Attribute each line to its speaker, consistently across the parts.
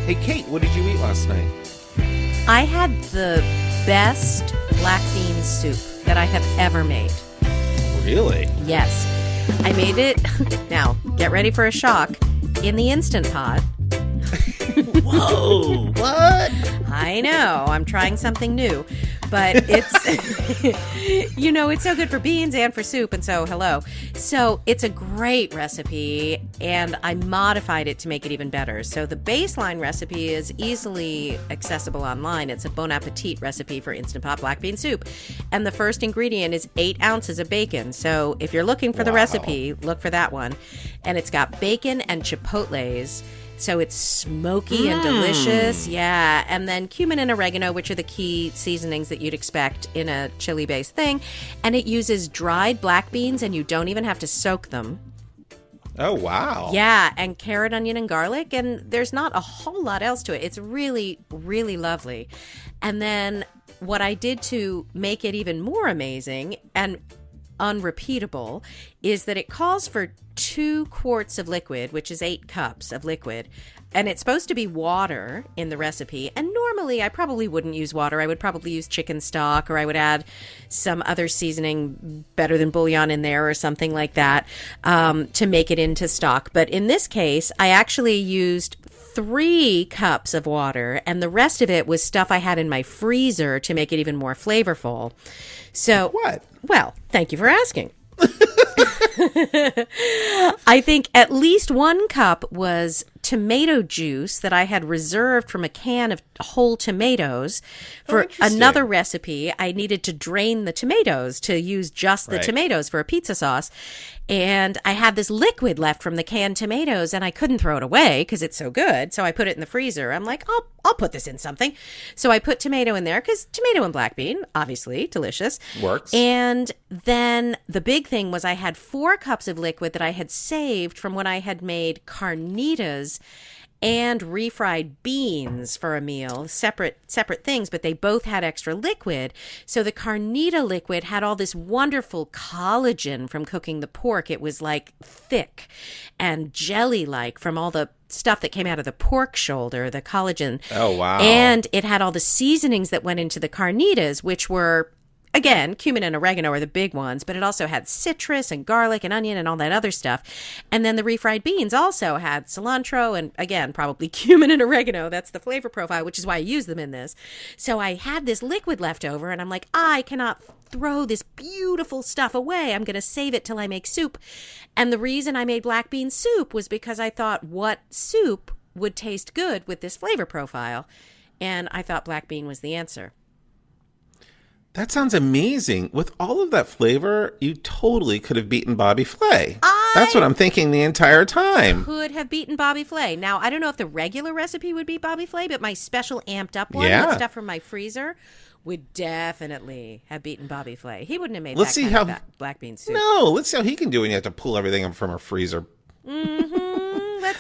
Speaker 1: Hey, Kate, what did you eat last night?
Speaker 2: I had the best black bean soup that I have ever made.
Speaker 1: Really?
Speaker 2: Yes. I made it, now, get ready for a shock, in the Instant Pot.
Speaker 1: Whoa, what?
Speaker 2: I know, I'm trying something new. But it's, you know, it's so good for beans and for soup, and so hello. So it's a great recipe, and I modified it to make it even better. So the baseline recipe is easily accessible online. It's a Bon Appetit recipe for Instant Pot black bean soup. And the first ingredient is 8 ounces of bacon. So if you're looking for the recipe, look for that one. And it's got bacon and chipotles. So it's smoky and delicious. Yeah. And then cumin and oregano, which are the key seasonings that you'd expect in a chili-based thing. And it uses dried black beans, and you don't even have to soak them.
Speaker 1: Oh, wow.
Speaker 2: Yeah. And carrot, onion, and garlic. And there's not a whole lot else to it. It's really, really lovely. And then what I did to make it even more amazing and unrepeatable is that it calls for 2 quarts of liquid, which is 8 cups of liquid, and it's supposed to be water in the recipe. And normally I probably wouldn't use water. I would probably use chicken stock, or I would add some other seasoning better than bouillon in there or something like that to make it into stock. But in this case, I actually used 3 cups of water, and the rest of it was stuff I had in my freezer to make it even more flavorful. So,
Speaker 1: what?
Speaker 2: Well, thank you for asking. I think at least 1 cup was tomato juice that I had reserved from a can of whole tomatoes for another recipe. I needed to drain the tomatoes to use just the tomatoes for a pizza sauce. And I had this liquid left from the canned tomatoes, and I couldn't throw it away because it's so good. So I put it in the freezer. I'm like, I'll put this in something. So I put tomato in there because tomato and black bean, obviously delicious.
Speaker 1: Works.
Speaker 2: And then the big thing was I had 4 cups of liquid that I had saved from when I had made carnitas and refried beans for a meal, separate things, but they both had extra liquid. So the carnita liquid had all this wonderful collagen from cooking the pork. It was like thick and jelly-like from all the stuff that came out of the pork shoulder, the collagen.
Speaker 1: Oh, wow.
Speaker 2: And it had all the seasonings that went into the carnitas, which were, again, cumin and oregano are the big ones, but it also had citrus and garlic and onion and all that other stuff. And then the refried beans also had cilantro and, again, probably cumin and oregano. That's the flavor profile, which is why I use them in this. So I had this liquid left over, and I'm like, I cannot throw this beautiful stuff away. I'm going to save it till I make soup. And the reason I made black bean soup was because I thought what soup would taste good with this flavor profile. And I thought black bean was the answer.
Speaker 1: That sounds amazing. With all of that flavor, you totally could have beaten Bobby Flay. That's what I'm thinking the entire time.
Speaker 2: Could have beaten Bobby Flay. Now, I don't know if the regular recipe would beat Bobby Flay, but my special amped up one with stuff from my freezer would definitely have beaten Bobby Flay. He wouldn't have made of black bean soup.
Speaker 1: No, let's see how he can do when you have to pull everything from a freezer.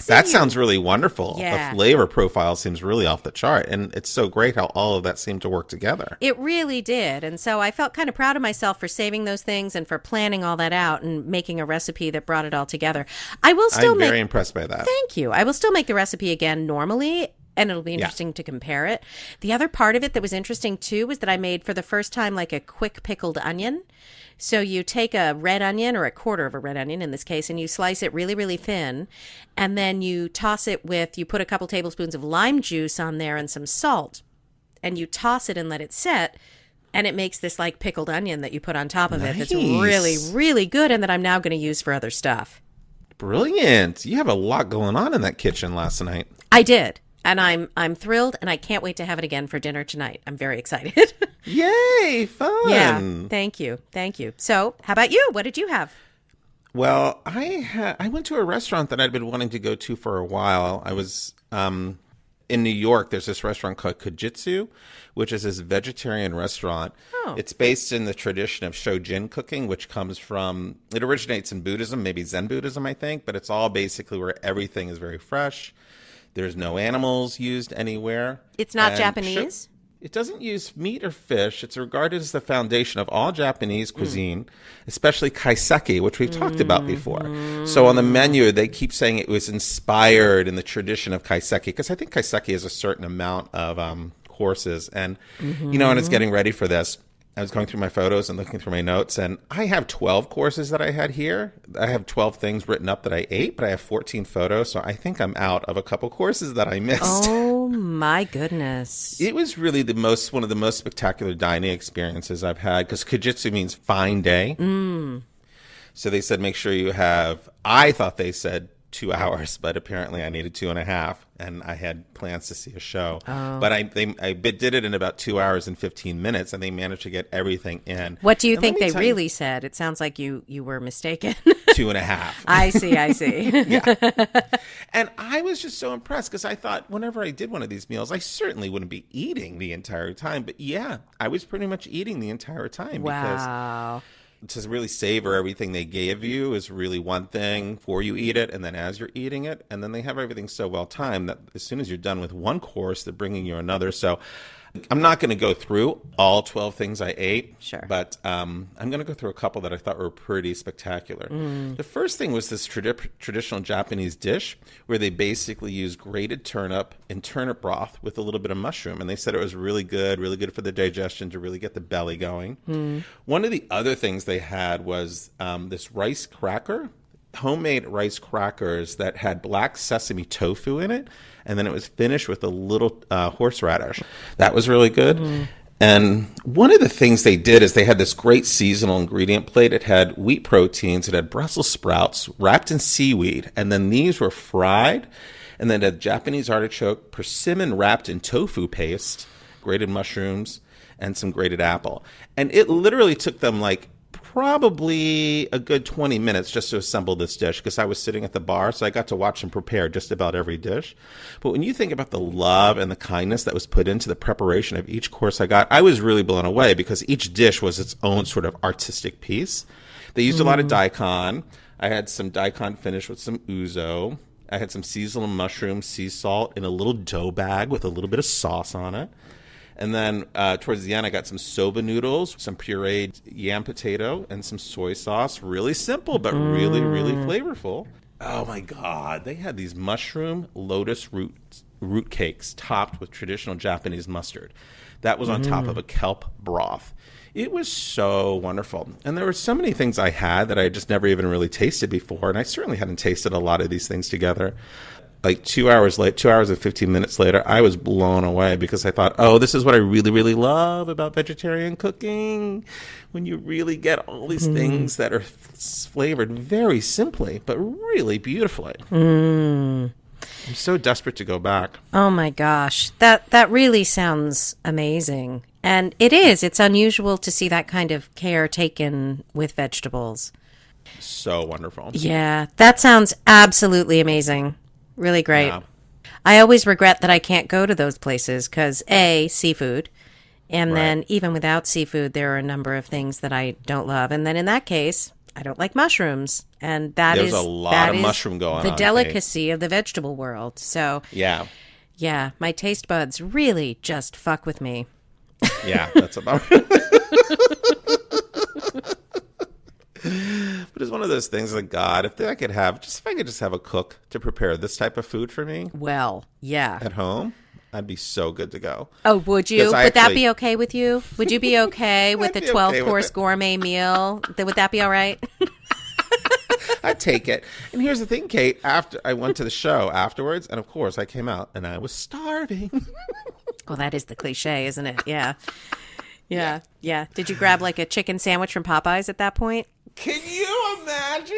Speaker 2: That
Speaker 1: sounds really wonderful.
Speaker 2: Yeah.
Speaker 1: The flavor profile seems really off the chart. And it's so great how all of that seemed to work together.
Speaker 2: It really did. And so I felt kind of proud of myself for saving those things and for planning all that out and making a recipe that brought it all together. I'm
Speaker 1: very impressed by that.
Speaker 2: Thank you. I will still make the recipe again normally, and it'll be interesting to compare it. The other part of it that was interesting, too, was that I made for the first time like a quick pickled onion. So you take a red onion, or a quarter of a red onion in this case, and you slice it really, really thin. And then you toss it you put a couple tablespoons of lime juice on there and some salt. And you toss it and let it set. And it makes this like pickled onion that you put on top of it that's really, really good, and that I'm now going to use for other stuff.
Speaker 1: Brilliant. You have a lot going on in that kitchen last night.
Speaker 2: I did. And I'm thrilled, and I can't wait to have it again for dinner tonight. I'm very excited.
Speaker 1: Yay, fun.
Speaker 2: Yeah, thank you. So, how about you? What did you have?
Speaker 1: Well, I went to a restaurant that I'd been wanting to go to for a while. I was in New York. There's this restaurant called Kujitsu, which is this vegetarian restaurant. Oh. It's based in the tradition of Shojin cooking, which it originates in Buddhism, maybe Zen Buddhism, I think, but it's all basically where everything is very fresh. There's no animals used anywhere.
Speaker 2: It's not Japanese?
Speaker 1: It doesn't use meat or fish. It's regarded as the foundation of all Japanese cuisine, especially kaiseki, which we've talked about before. So on the menu, they keep saying it was inspired in the tradition of kaiseki, because I think kaiseki is a certain amount of courses. And, when I was getting ready for this, I was going through my photos and looking through my notes, and I have 12 courses that I had here. I have 12 things written up that I ate, but I have 14 photos, so I think I'm out of a couple courses that I missed.
Speaker 2: Oh, my goodness.
Speaker 1: It was really one of the most spectacular dining experiences I've had, because Kajitsu means fine day. So they said make sure you have, I thought they said 2 hours, but apparently I needed 2.5, and I had plans to see a show. But I did it in about 2 hours and 15 minutes, and they managed to get everything in.
Speaker 2: What do you think they really said? It sounds like you were mistaken.
Speaker 1: 2.5.
Speaker 2: I see.
Speaker 1: Yeah. And I was just so impressed, because I thought whenever I did one of these meals, I certainly wouldn't be eating the entire time. But yeah, I was pretty much eating the entire time.
Speaker 2: Wow.
Speaker 1: Because to really savor everything they gave you is really one thing before you eat it, and then as you're eating it, and then they have everything so well timed that as soon as you're done with one course, they're bringing you another. So I'm not going to go through all 12 things I ate,
Speaker 2: sure,
Speaker 1: but I'm going to go through a couple that I thought were pretty spectacular. The first thing was this traditional Japanese dish where they basically use grated turnip and turnip broth with a little bit of mushroom, and they said it was really good for the digestion, to really get the belly going. One of the other things they had was this rice cracker, homemade rice crackers that had black sesame tofu in it, and then it was finished with a little horseradish. That was really good. And one of the things they did is they had this great seasonal ingredient plate. It had wheat proteins, it had Brussels sprouts wrapped in seaweed, and then these were fried, and then a Japanese artichoke, persimmon wrapped in tofu paste, grated mushrooms, and some grated apple. And it literally took them like probably a good 20 minutes just to assemble this dish, because I was sitting at the bar, so I got to watch them prepare just about every dish. But when you think about the love and the kindness that was put into the preparation of each course I got, I was really blown away, because each dish was its own sort of artistic piece. They used a lot of daikon. I had some daikon finished with some uzo. I had some seasonal mushroom, sea salt in a little dough bag with a little bit of sauce on it. And then towards the end, I got some soba noodles, some pureed yam potato, and some soy sauce. Really simple, but really, really flavorful. Oh, my God. They had these mushroom lotus root cakes topped with traditional Japanese mustard. That was on top of a kelp broth. It was so wonderful. And there were so many things I had that I had just never even really tasted before. And I certainly hadn't tasted a lot of these things together. Like 2 hours and 15 minutes later, I was blown away, because I thought, oh, this is what I really, really love about vegetarian cooking. When you really get all these things that are flavored very simply, but really beautifully. I'm so desperate to go back.
Speaker 2: Oh my gosh. That really sounds amazing. And it is. It's unusual to see that kind of care taken with vegetables.
Speaker 1: So wonderful.
Speaker 2: Yeah, that sounds absolutely amazing. Really great.
Speaker 1: Yeah.
Speaker 2: I always regret that I can't go to those places because, A, seafood, and then even without seafood, there are a number of things that I don't love. And then in that case, I don't like mushrooms. And there's
Speaker 1: a lot of mushroom going on.
Speaker 2: The delicacy of the vegetable world. So, yeah, my taste buds really just fuck with me.
Speaker 1: Yeah, that's about But it's one of those things like, God, if I could just have a cook to prepare this type of food for me.
Speaker 2: Well, yeah.
Speaker 1: At home, I'd be so good to go.
Speaker 2: Oh, would you? Would that be okay with you? Would you be okay with the 12-course gourmet meal? Would that be all right?
Speaker 1: I'd take it. And here's the thing, Kate. After I went to the show afterwards, and of course I came out and I was starving.
Speaker 2: Well, that is the cliche, isn't it? Yeah. Yeah. Did you grab like a chicken sandwich from Popeyes at that point?
Speaker 1: Can you imagine?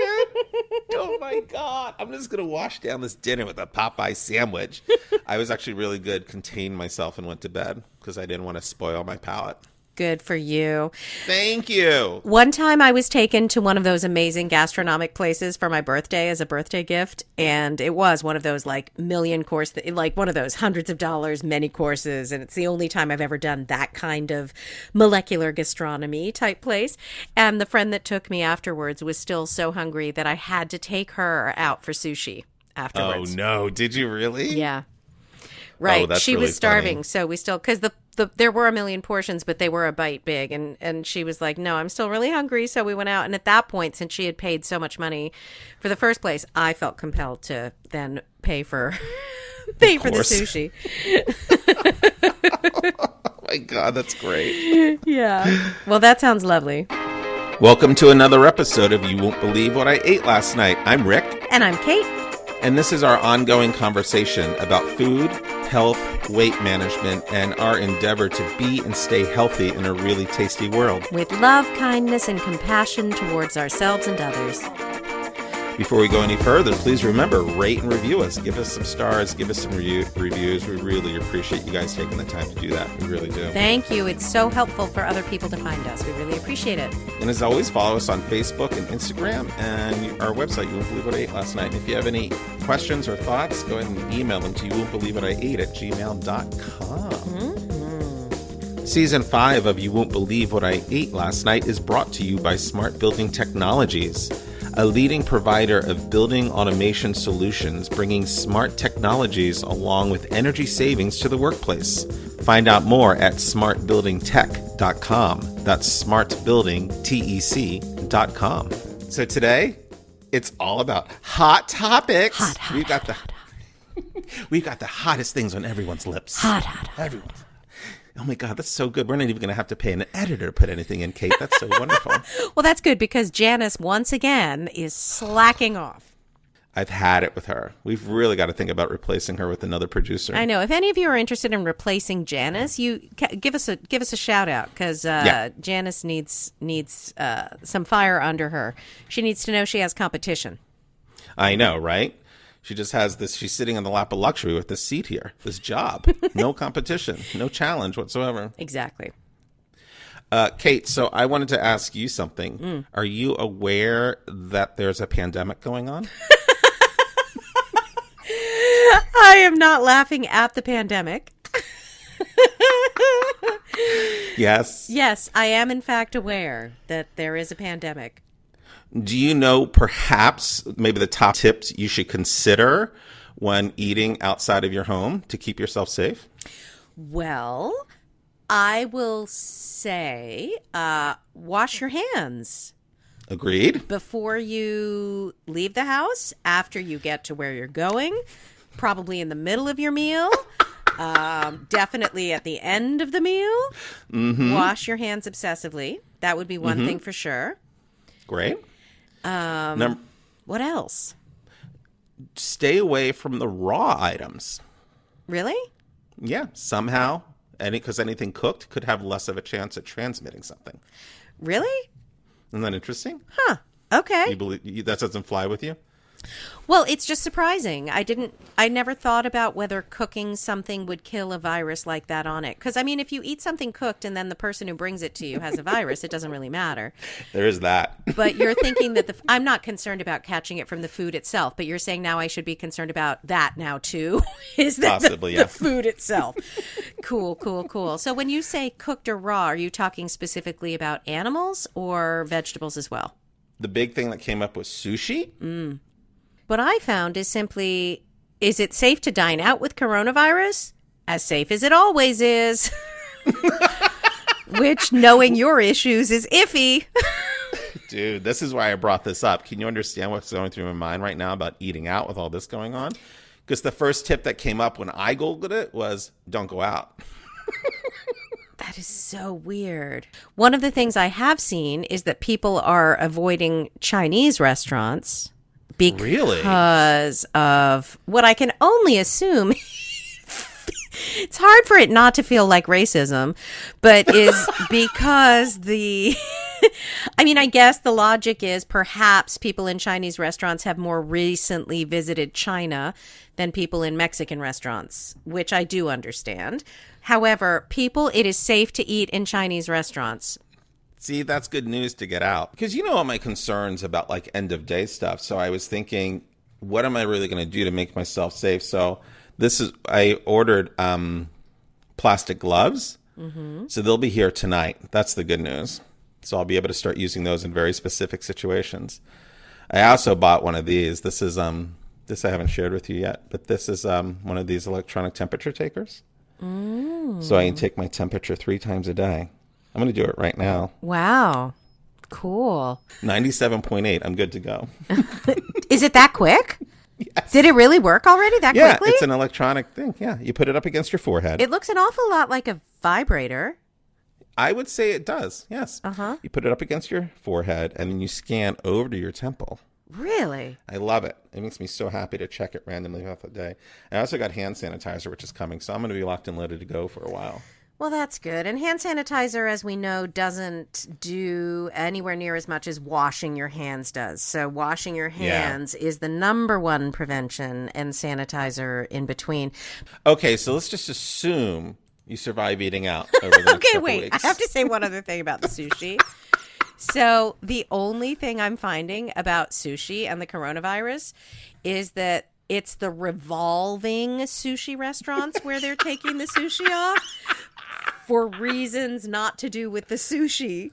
Speaker 1: Oh, my God. I'm just going to wash down this dinner with a Popeye sandwich. I was actually really good, contained myself, and went to bed because I didn't want to spoil my palate.
Speaker 2: Good for you.
Speaker 1: Thank you.
Speaker 2: One time I was taken to one of those amazing gastronomic places for my birthday as a birthday gift. And it was one of those like million course, like one of those hundreds of dollars, many courses. And it's the only time I've ever done that kind of molecular gastronomy type place. And the friend that took me afterwards was still so hungry that I had to take her out for sushi afterwards.
Speaker 1: Oh, no. Did you really?
Speaker 2: Yeah. Right.
Speaker 1: Oh, that's
Speaker 2: she
Speaker 1: really
Speaker 2: was starving.
Speaker 1: funny.
Speaker 2: So we still, because there were a million portions, but they were a bite big. And she was like, no, I'm still really hungry. So we went out. And at that point, since she had paid so much money for the first place, I felt compelled to then pay for the sushi.
Speaker 1: Oh my God, that's great.
Speaker 2: Yeah. Well, that sounds lovely.
Speaker 1: Welcome to another episode of You Won't Believe What I Ate Last Night. I'm Rick.
Speaker 2: And I'm Kate.
Speaker 1: And this is our ongoing conversation about food, health, weight management, and our endeavor to be and stay healthy in a really tasty world.
Speaker 2: With love, kindness, and compassion towards ourselves and others.
Speaker 1: Before we go any further, please remember, rate and review us. Give us some stars. Give us some reviews. We really appreciate you guys taking the time to do that. We really do.
Speaker 2: Thank you. It's so helpful for other people to find us. We really appreciate it.
Speaker 1: And as always, follow us on Facebook and Instagram and our website, You Won't Believe What I Ate Last Night. If you have any questions or thoughts, go ahead and email them to youwon'tbelievewhatIate@gmail.com. Mm-hmm. Season 5 of You Won't Believe What I Ate Last Night is brought to you by Smart Building Technologies, a leading provider of building automation solutions, bringing smart technologies along with energy savings to the workplace. Find out more at smartbuildingtech.com. That's smartbuildingtech.com. So today, it's all about hot topics. We've got the hottest things on everyone's lips.
Speaker 2: Hot.
Speaker 1: Everyone's. Oh my God, that's so good. We're not even going to have to pay an editor to put anything in, Kate. That's so wonderful.
Speaker 2: Well, that's good because Janice, once again, is slacking off.
Speaker 1: I've had it with her. We've really got to think about replacing her with another producer.
Speaker 2: I know. If any of you are interested in replacing Janice, you give us a shout out because Janice needs some fire under her. She needs to know she has competition.
Speaker 1: I know, right? She just has this. She's sitting in the lap of luxury with this seat here, this job. No competition, no challenge whatsoever.
Speaker 2: Exactly.
Speaker 1: Kate, so I wanted to ask you something. Are you aware that there's a pandemic going on?
Speaker 2: I am not laughing at the pandemic.
Speaker 1: Yes.
Speaker 2: Yes, I am in fact aware that there is a pandemic.
Speaker 1: Do you know perhaps maybe the top tips you should consider when eating outside of your home to keep yourself safe?
Speaker 2: Well, I will say wash your hands.
Speaker 1: Agreed.
Speaker 2: Before you leave the house, after you get to where you're going, probably in the middle of your meal, definitely at the end of the meal. Mm-hmm. Wash your hands obsessively. That would be one thing for sure.
Speaker 1: Great.
Speaker 2: What else?
Speaker 1: Stay away from the raw items.
Speaker 2: Really?
Speaker 1: Yeah, somehow. Because anything cooked could have less of a chance at transmitting something.
Speaker 2: Really?
Speaker 1: Isn't that interesting?
Speaker 2: Huh. Okay.
Speaker 1: You believe that doesn't fly with you?
Speaker 2: Well, it's just surprising. I never thought about whether cooking something would kill a virus like that on it. Because, I mean, if you eat something cooked and then the person who brings it to you has a virus, it doesn't really matter.
Speaker 1: There is that.
Speaker 2: But you're thinking that I'm not concerned about catching it from the food itself, but you're saying now I should be concerned about that now, too? Is that
Speaker 1: possibly,
Speaker 2: the food itself? Cool. So when you say cooked or raw, are you talking specifically about animals or vegetables as well?
Speaker 1: The big thing that came up was sushi.
Speaker 2: What I found is simply, is it safe to dine out with coronavirus? As safe as it always is. Which, knowing your issues, is iffy.
Speaker 1: Dude, this is why I brought this up. Can you understand what's going through my mind right now about eating out with all this going on? Because the first tip that came up when I Googled it was, don't go out.
Speaker 2: That is so weird. One of the things I have seen is that people are avoiding Chinese restaurants. Because of what I can only assume, it's hard for it not to feel like racism, but is because I guess the logic is perhaps people in Chinese restaurants have more recently visited China than people in Mexican restaurants, which I do understand. However, it is safe to eat in Chinese restaurants.
Speaker 1: See, that's good news to get out. Because you know all my concerns about like end of day stuff. So I was thinking, what am I really going to do to make myself safe? So I ordered plastic gloves. Mm-hmm. So they'll be here tonight. That's the good news. So I'll be able to start using those in very specific situations. I also bought one of these. This I haven't shared with you yet, but this is one of these electronic temperature takers. So I can take my temperature 3 times a day. I'm going to do it right now.
Speaker 2: Wow. Cool.
Speaker 1: 97.8. I'm good to go.
Speaker 2: Is it that quick?
Speaker 1: Yes.
Speaker 2: Did it really work already that quickly?
Speaker 1: Yeah, it's an electronic thing. Yeah, you put it up against your forehead.
Speaker 2: It looks an awful lot like a vibrator.
Speaker 1: I would say it does, yes.
Speaker 2: Uh-huh.
Speaker 1: You put it up against your forehead, and then you scan over to your temple.
Speaker 2: Really?
Speaker 1: I love it. It makes me so happy to check it randomly throughout the day. I also got hand sanitizer, which is coming, so I'm going to be locked and loaded to go for a while.
Speaker 2: Well, that's good. And hand sanitizer, as we know, doesn't do anywhere near as much as washing your hands does. So washing your hands is the number one prevention, and sanitizer in between.
Speaker 1: Okay, so let's just assume you survive eating out over the next couple weeks.
Speaker 2: I have to say one other thing about the sushi. So the only thing I'm finding about sushi and the coronavirus is that it's the revolving sushi restaurants where they're taking the sushi off for reasons not to do with the sushi,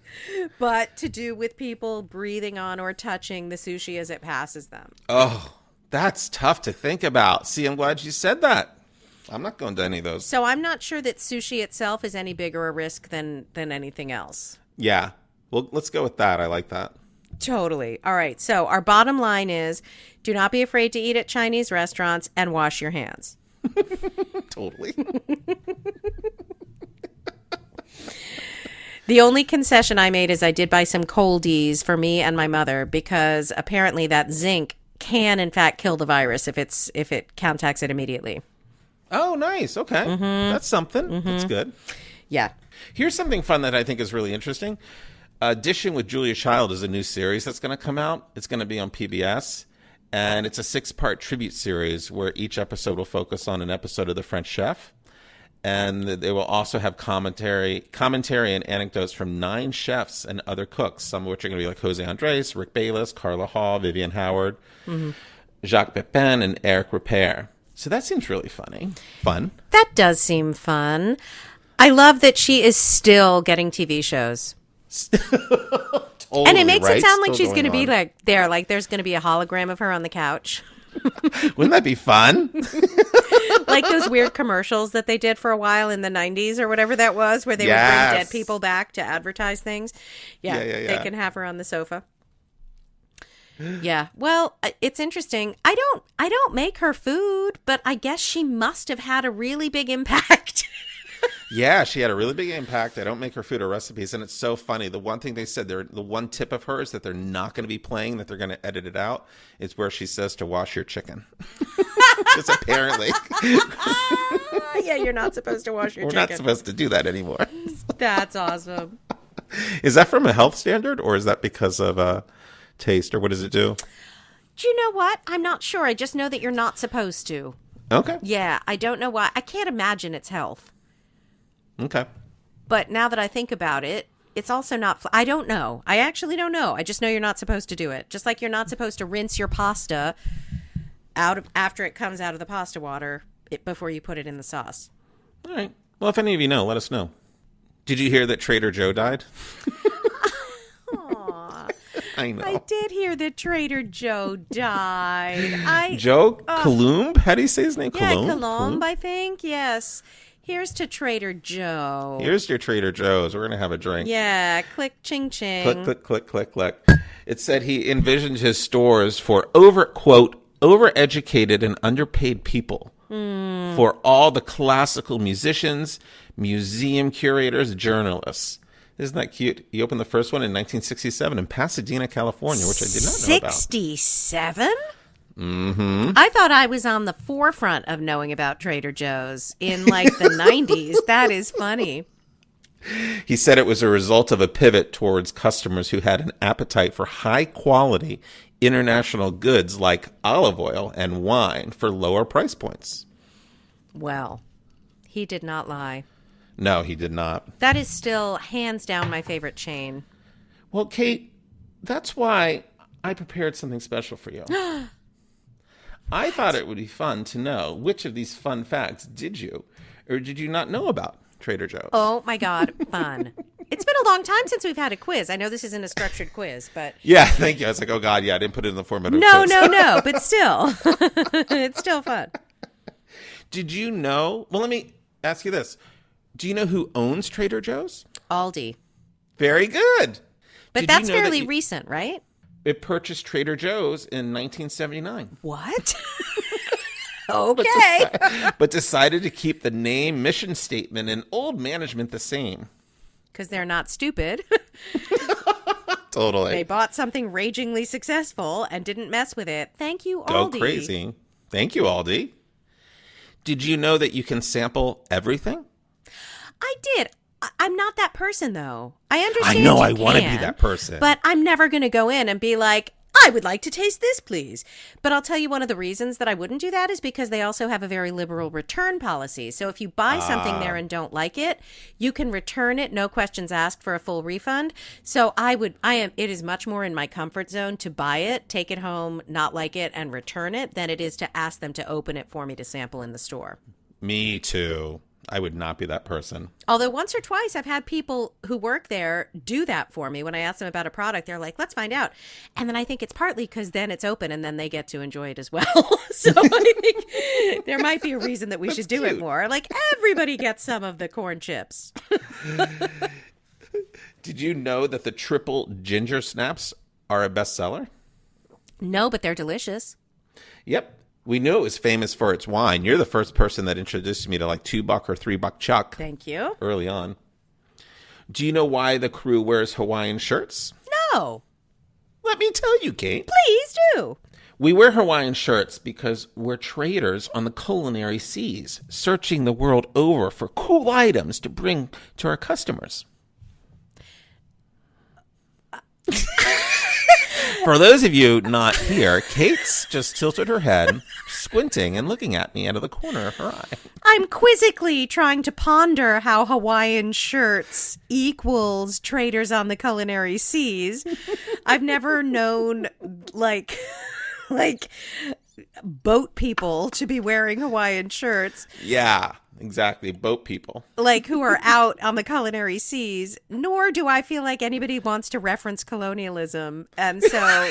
Speaker 2: but to do with people breathing on or touching the sushi as it passes them.
Speaker 1: Oh, that's tough to think about. See, I'm glad you said that. I'm not going to any of those.
Speaker 2: So I'm not sure that sushi itself is any bigger a risk than anything else.
Speaker 1: Yeah. Well, let's go with that. I like that.
Speaker 2: Totally. All right. So our bottom line is, do not be afraid to eat at Chinese restaurants and wash your hands.
Speaker 1: Totally.
Speaker 2: The only concession I made is I did buy some coldies for me and my mother, because apparently that zinc can in fact kill the virus if it contacts it immediately.
Speaker 1: Oh, nice. Okay. Mm-hmm. That's something. Mm-hmm. That's good.
Speaker 2: Yeah.
Speaker 1: Here's something fun that I think is really interesting. Dishing with Julia Child is a new series that's going to come out. It's going to be on PBS, and it's a 6-part tribute series where each episode will focus on an episode of The French Chef. And they will also have commentary and anecdotes from 9 chefs and other cooks, some of which are going to be like Jose Andres, Rick Bayless, Carla Hall, Vivian Howard, Jacques Pepin, and Eric Ripert. So that seems really fun.
Speaker 2: That does seem fun. I love that she is still getting TV shows.
Speaker 1: Totally,
Speaker 2: and it makes
Speaker 1: right?
Speaker 2: it sound like
Speaker 1: Still
Speaker 2: she's going to be
Speaker 1: on.
Speaker 2: like there's going to be a hologram of her on the couch.
Speaker 1: Wouldn't that be fun?
Speaker 2: Like those weird commercials that they did for a while in the 90s or whatever that was, where they would bring dead people back to advertise things. Yeah. They can have her on the sofa. Yeah. Well, it's interesting. I don't make her food, but I guess she must have had a really big impact.
Speaker 1: Yeah, she had a really big impact. I don't make her food or recipes, and it's so funny. The one thing they said, the one tip of hers that they're not going to be playing, that they're going to edit it out, is where she says to wash your chicken. Just apparently.
Speaker 2: Yeah, you're not supposed to wash your chicken.
Speaker 1: We're not supposed to do that anymore.
Speaker 2: That's awesome.
Speaker 1: Is that from a health standard, or is that because of taste, or what does it do?
Speaker 2: Do you know what? I'm not sure. I just know that you're not supposed to.
Speaker 1: Okay.
Speaker 2: Yeah, I don't know why. I can't imagine it's health.
Speaker 1: Okay.
Speaker 2: But now that I think about it, it's also not... I don't know. I actually don't know. I just know you're not supposed to do it. Just like you're not supposed to rinse your pasta after it comes out of the pasta water before you put it in the sauce.
Speaker 1: All right. Well, if any of you know, let us know. Did you hear that Trader Joe died?
Speaker 2: Aw.
Speaker 1: I know.
Speaker 2: I did hear that Trader Joe died.
Speaker 1: Joe Coulombe? How do you say his name?
Speaker 2: Yeah, Coulombe, I think. Yes. Here's to Trader Joe.
Speaker 1: Here's your Trader Joe's. We're going to have a drink.
Speaker 2: Yeah, click, ching, ching.
Speaker 1: Click, click, click, click, click. It said he envisioned his stores for overeducated and underpaid people. For all the classical musicians, museum curators, journalists. Isn't that cute? He opened the first one in 1967 in Pasadena, California, which I did not know about.
Speaker 2: 67?
Speaker 1: Mm-hmm.
Speaker 2: I thought I was on the forefront of knowing about Trader Joe's in like the 90s. That is funny.
Speaker 1: He said it was a result of a pivot towards customers who had an appetite for high quality international goods like olive oil and wine for lower price points.
Speaker 2: Well, he did not lie.
Speaker 1: No, he did not.
Speaker 2: That is still hands down my favorite chain.
Speaker 1: Well, Kate, that's why I prepared something special for you. I thought it would be fun to know which of these fun facts did you or did you not know about Trader Joe's?
Speaker 2: Oh, my God. Fun. It's been a long time since we've had a quiz. I know this isn't a structured quiz, but...
Speaker 1: Yeah, thank you. I was like, oh, God, yeah, I didn't put it in the format of a
Speaker 2: No,
Speaker 1: quiz.
Speaker 2: no, but still. It's still fun.
Speaker 1: Did you know... Well, let me ask you this. Do you know who owns Trader Joe's?
Speaker 2: Aldi.
Speaker 1: Very good.
Speaker 2: But that's fairly recent, right?
Speaker 1: It purchased Trader Joe's in 1979.
Speaker 2: What? Okay.
Speaker 1: But decided to keep the name, mission statement, and old management the same.
Speaker 2: Because they're not stupid.
Speaker 1: Totally.
Speaker 2: They bought something ragingly successful and didn't mess with it. Thank you, Aldi.
Speaker 1: Go crazy. Thank you, Aldi. Did you know that you can sample everything?
Speaker 2: I did. I'm not that person, though. I understand.
Speaker 1: I know. I want to be that person.
Speaker 2: But I'm never going to go in and be like, I would like to taste this, please. But I'll tell you one of the reasons that I wouldn't do that is because they also have a very liberal return policy. So if you buy something there and don't like it, you can return it, no questions asked, for a full refund. So it is much more in my comfort zone to buy it, take it home, not like it, and return it than it is to ask them to open it for me to sample in the store.
Speaker 1: Me too. I would not be that person.
Speaker 2: Although once or twice I've had people who work there do that for me. When I ask them about a product, they're like, let's find out. And then I think it's partly because then it's open and then they get to enjoy it as well. So I think there might be a reason that we should do it more. Like, everybody gets some of the corn chips.
Speaker 1: Did you know that the triple ginger snaps are a bestseller?
Speaker 2: No, but they're delicious.
Speaker 1: Yep. We knew it was famous for its wine. You're the first person that introduced me to like $2 or $3 Chuck.
Speaker 2: Thank you.
Speaker 1: Early on. Do you know why the crew wears Hawaiian shirts?
Speaker 2: No.
Speaker 1: Let me tell you, Kate.
Speaker 2: Please do.
Speaker 1: We wear Hawaiian shirts because we're traders on the culinary seas, searching the world over for cool items to bring to our customers. For those of you not here, Kate's just tilted her head, squinting and looking at me out of the corner of her eye.
Speaker 2: I'm quizzically trying to ponder how Hawaiian shirts equals traders on the culinary seas. I've never known, like boat people to be wearing Hawaiian shirts.
Speaker 1: Yeah, exactly. Boat people.
Speaker 2: Like, who are out on the culinary seas, nor do I feel like anybody wants to reference colonialism. And so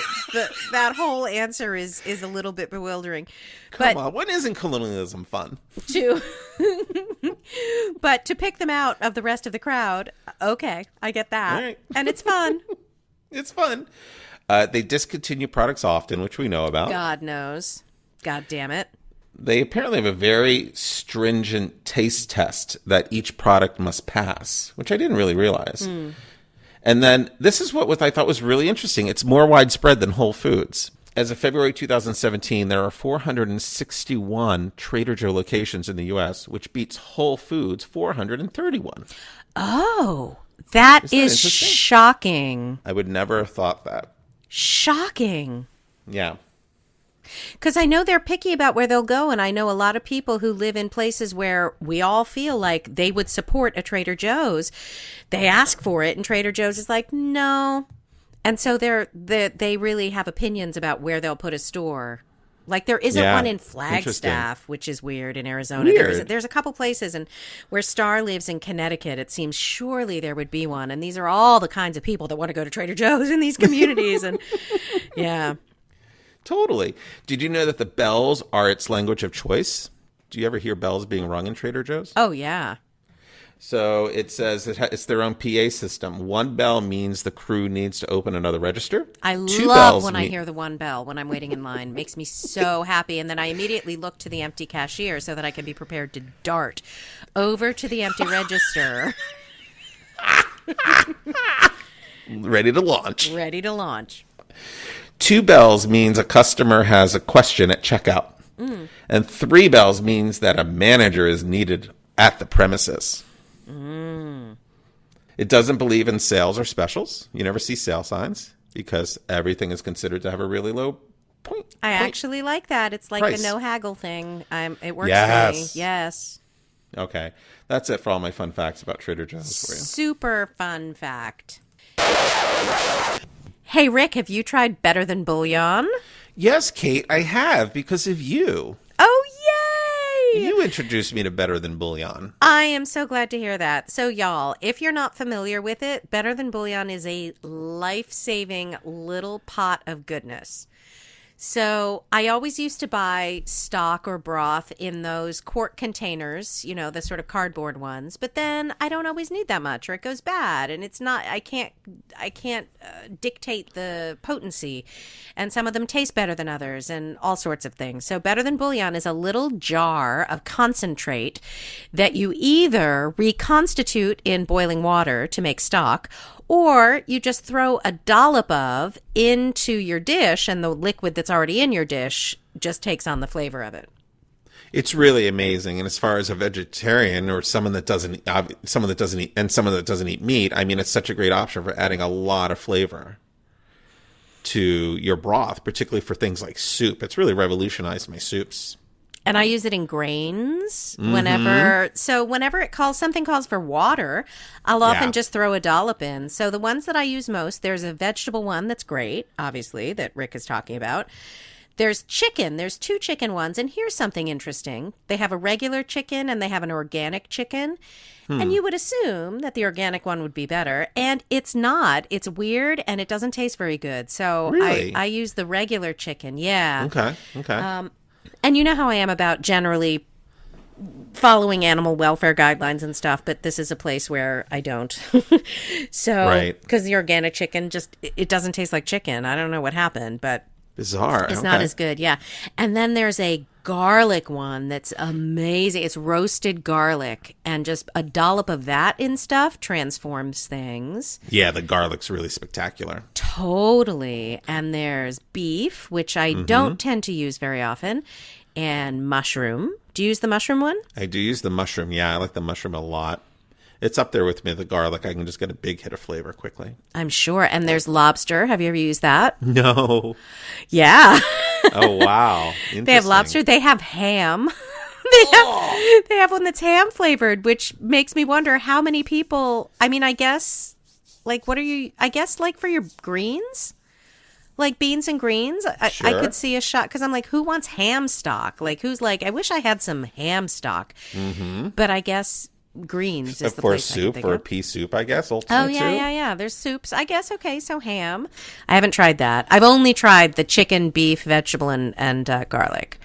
Speaker 2: that whole answer is a little bit bewildering.
Speaker 1: Come on, when isn't colonialism fun?
Speaker 2: But to pick them out of the rest of the crowd, okay, I get that.
Speaker 1: Right.
Speaker 2: And it's fun.
Speaker 1: It's fun. They discontinue products often, which we know about.
Speaker 2: God knows. God damn it.
Speaker 1: They apparently have a very stringent taste test that each product must pass, which I didn't really realize. And then this is what I thought was really interesting. It's more widespread than Whole Foods. As of February 2017, there are 461 Trader Joe locations in the U.S., which beats Whole Foods' 431.
Speaker 2: Oh, that is
Speaker 1: interesting?
Speaker 2: shocking.
Speaker 1: I would never have thought that.
Speaker 2: Shocking.
Speaker 1: Yeah.
Speaker 2: Because I know they're picky about where they'll go, and I know a lot of people who live in places where we all feel like they would support a Trader Joe's. They ask for it, and Trader Joe's is like, no. And so they really have opinions about where they'll put a store. Like, there isn't one in Flagstaff, which is weird in Arizona.
Speaker 1: Weird.
Speaker 2: There's a couple places, and where Star lives in Connecticut, it seems surely there would be one. And these are all the kinds of people that want to go to Trader Joe's in these communities. And yeah.
Speaker 1: Totally. Did you know that the bells are its language of choice? Do you ever hear bells being rung in Trader Joe's?
Speaker 2: Oh, yeah.
Speaker 1: So it says it's their own PA system. One bell means the crew needs to open another register.
Speaker 2: I love when I hear the one bell when I'm waiting in line. Makes me so happy. And then I immediately look to the empty cashier so that I can be prepared to dart over to the empty register.
Speaker 1: Ready to launch.
Speaker 2: Ready to launch.
Speaker 1: 2 bells means a customer has a question at checkout. And 3 bells means that a manager is needed at the premises. It doesn't believe in sales or specials. You never see sale signs because everything is considered to have a really low point.
Speaker 2: I actually like that. It's like
Speaker 1: price.
Speaker 2: the no haggle thing. It works for me. Yes.
Speaker 1: Okay. That's it for all my fun facts about Trader Joe's for you.
Speaker 2: Super fun fact. Hey, Rick, have you tried Better Than Bouillon?
Speaker 1: Yes, Kate, I have because of you.
Speaker 2: Oh, yay!
Speaker 1: You introduced me to Better Than Bouillon.
Speaker 2: I am so glad to hear that. So, y'all, if you're not familiar with it, Better Than Bouillon is a life-saving little pot of goodness. So I always used to buy stock or broth in those quart containers, the sort of cardboard ones. But then I don't always need that much, or it goes bad, and it's not. I can't dictate the potency, and some of them taste better than others, and all sorts of things. So Better Than Bouillon is a little jar of concentrate that you either reconstitute in boiling water to make stock, or you just throw a dollop of into your dish, and the liquid that's already in your dish just takes on the flavor of it.
Speaker 1: It's really amazing. And as far as a vegetarian or someone that doesn't eat meat, I mean, it's such a great option for adding a lot of flavor to your broth, particularly for things like soup. It's really revolutionized my soups.
Speaker 2: And I use it in grains whenever something calls for water, I'll often just throw a dollop in. So the ones that I use most, there's a vegetable one that's great, obviously, that Rick is talking about. There's chicken. There's 2 chicken ones. And here's something interesting. They have a regular chicken and they have an organic chicken. And you would assume that the organic one would be better. And it's not. It's weird and it doesn't taste very good. So
Speaker 1: really?
Speaker 2: I use the regular chicken. Yeah.
Speaker 1: Okay.
Speaker 2: And you know how I am about generally following animal welfare guidelines and stuff, but this is a place where I don't. So, because the organic chicken it doesn't taste like chicken. I don't know what happened, but
Speaker 1: bizarre.
Speaker 2: It's not as good. Yeah. And then there's a garlic one that's amazing. It's roasted garlic, and just a dollop of that in stuff transforms things.
Speaker 1: Yeah, the garlic's really spectacular.
Speaker 2: Totally. And there's beef, which I don't tend to use very often, and mushroom. Do you use the mushroom one?
Speaker 1: I do use the mushroom. Yeah, I like the mushroom a lot. It's up there with me, the garlic. I can just get a big hit of flavor quickly. I'm
Speaker 2: sure. And there's lobster. Have you ever used that?
Speaker 1: No.
Speaker 2: Yeah.
Speaker 1: Oh, wow.
Speaker 2: They have lobster. They have ham. They have one that's ham flavored, which makes me wonder how many people, I guess, like for your greens? Like beans and greens?
Speaker 1: Sure.
Speaker 2: I could see a shot, because I'm like, who wants ham stock? Like, who's like, I wish I had some ham stock. But I guess greens is the
Speaker 1: for
Speaker 2: place
Speaker 1: soup, for a pea soup, I guess.
Speaker 2: Yeah. There's soups, I guess. Okay, so ham. I haven't tried that. I've only tried the chicken, beef, vegetable, and garlic.